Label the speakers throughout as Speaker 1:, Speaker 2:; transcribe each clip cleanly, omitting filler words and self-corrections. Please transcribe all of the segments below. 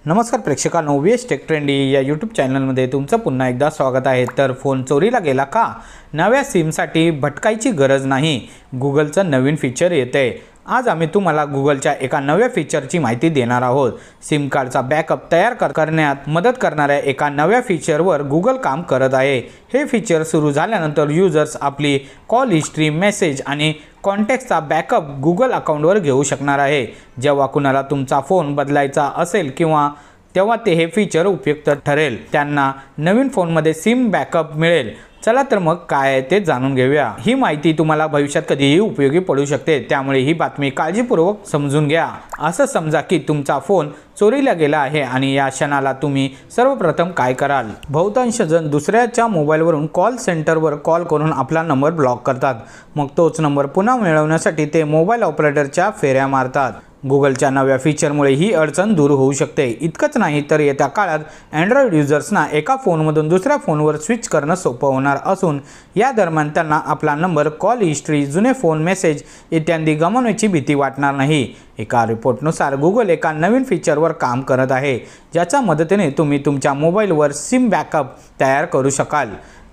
Speaker 1: नमस्कार प्रेक्षकांनो, VS take trendy या YouTube चॅनलमध्ये तुमचं पुन्हा एकदा स्वागत आहे। तर फोन चोरीला गेला का? नव्या सिमसाठी भटकायची गरज नाही, गुगलचं नवीन फीचर येते। आज आम्ही तुम्हाला गुगलच्या एका नव्या फीचरची माहिती देणार आहोत। सिम कार्डचा बॅकअप तयार करण्यात मदत करणाऱ्या एका नव्या फीचरवर गुगल काम करत आहे। हे फीचर सुरू झाल्यानंतर युजर्स आपली कॉल हिस्ट्री, मेसेज आणि कॉन्टॅक्ट्सचा बॅकअप गुगल अकाउंटवर घेऊ शकणार आहे। जेव्हा कुणाला तुमचा फोन बदलायचा असेल किंवा तेव्हा हे फीचर उपयुक्त ठरेल। त्यांना नवीन फोनमध्ये सिम बॅकअप मिळेल। चला तर मग काय आहे ते जाणून घेऊया। ही माहिती तुम्हाला भविष्यात कधीही उपयोगी पडू शकते, त्यामुळे ही बातमी काळजीपूर्वक समजून घ्या। असं समजा की तुमचा फोन चोरीला गेला आहे आणि या क्षणाला तुम्ही सर्वप्रथम काय कराल? बहुतांश जण दुसऱ्याच्या मोबाईलवरून कॉल सेंटरवर कॉल करून आपला नंबर ब्लॉक करतात। मग तोच नंबर पुन्हा मिळवण्यासाठी ते मोबाईल ऑपरेटरच्या फेऱ्या मारतात। गुगलच्या नव्या फीचरमुळे ही अडचण दूर होऊ शकते। इतकंच नाही तर येत्या काळात अँड्रॉइड युजर्सना एका फोनमधून दुसऱ्या फोनवर स्विच करणं सोपं होणार असून या दरम्यान त्यांना आपला नंबर, कॉल हिस्ट्री, जुने फोन मेसेज इत्यादी गमावण्याची भीती वाटणार नाही। एका रिपोर्टनुसार गुगल एका नवीन फीचरवर काम करत आहे, ज्याच्या मदतीने तुम्ही तुमच्या मोबाईलवर सिम बॅकअप तयार करू शकाल।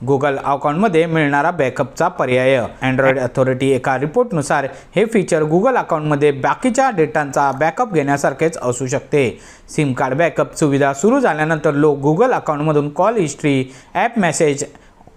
Speaker 1: गुगल अकाउंटमध्ये मिळणारा बॅकअपचा पर्याय। अँड्रॉइड अथॉरिटी एका रिपोर्टनुसार हे फीचर गुगल अकाउंटमध्ये बाकीच्या डेटाचा बॅकअप घेण्यासारखेच असू शकते। सिम कार्ड बॅकअप सुविधा सुरू झाल्यानंतर लोक गुगल अकाउंटमधून call history, app message,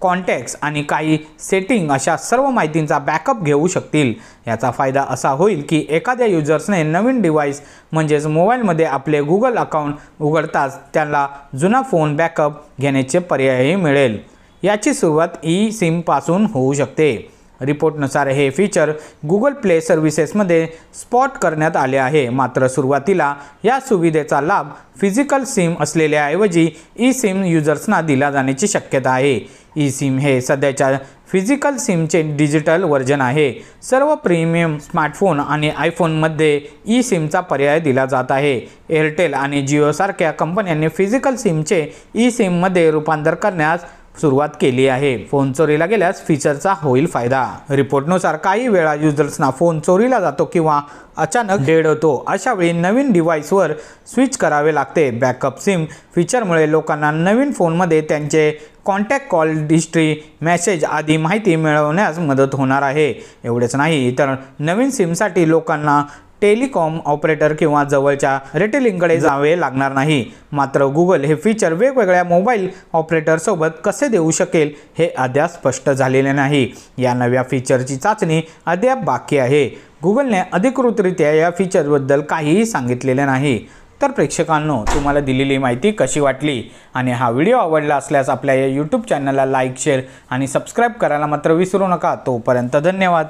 Speaker 1: contacts आणि काही सेटिंग अशा सर्व माहितींचा बॅकअप घेऊ शकतील। याचा फायदा असा होईल की एखाद्या युजर्सने नवीन डिव्हाइस म्हणजेच मोबाईलमध्ये आपले गुगल अकाउंट उघडताच त्याला जुना फोन बॅकअप घेण्याचे पर्यायही मिळेल। याची सुरुवात ई सिम पासून होऊ शकते। रिपोर्टनुसार हे फीचर गुगल प्ले सर्व्हिसेसमध्ये स्पॉट करण्यात आले आहे, मात्र सुरुवातीला या सुविधेचा लाभ फिजिकल सिम असलेल्याऐवजी ई सिम युजर्सना दिला जाण्याची शक्यता आहे। ई सिम हे सध्याच्या फिजिकल सिमचे डिजिटल व्हर्जन आहे। सर्व प्रीमियम स्मार्टफोन आणि आयफोनमध्ये ई सिमचा पर्याय दिला जात आहे। एअरटेल आणि जिओसारख्या कंपन्यांनी फिजिकल सिमचे ई सिममध्ये रूपांतर करण्यास सुरुवात केली आहे। फोन चोरीला गेल्यास फीचरचा होईल फायदा। रिपोर्टनुसार काही वेळा युजर्सना फोन चोरीला जातो किंवा अचानक डेड होतो, अशा वेळी नवीन डिव्हाइसवर स्विच करावे लागते। बॅकअप सिम फीचरमुळे लोकांना नवीन फोनमध्ये त्यांचे कॉन्टॅक्ट, कॉल हिस्ट्री, मेसेज आदी माहिती मिळवण्यास मदत होणार आहे। एवढेच नाही तर नवीन सिमसाठी लोकांना टेलिकॉम ऑपरेटर किंवा जवळच्या रिटेलिंगकडे जावे लागणार नाही। मात्र गुगल हे फीचर वेगवेगळ्या मोबाईल ऑपरेटरसोबत कसे देऊ शकेल हे अद्याप स्पष्ट झालेले नाही। या नव्या फीचरची चाचणी अद्याप बाकी आहे। गुगलने अधिकृतरित्या या फीचरबद्दल काहीही सांगितलेले नाही। तर प्रेक्षकांनो, तुम्हाला दिलेली माहिती कशी वाटली? आणि हा व्हिडिओ आवडला असल्यास आपल्या या यूट्यूब चॅनलला लाईक, शेअर आणि सबस्क्राईब करायला मात्र विसरू नका। तोपर्यंत धन्यवाद।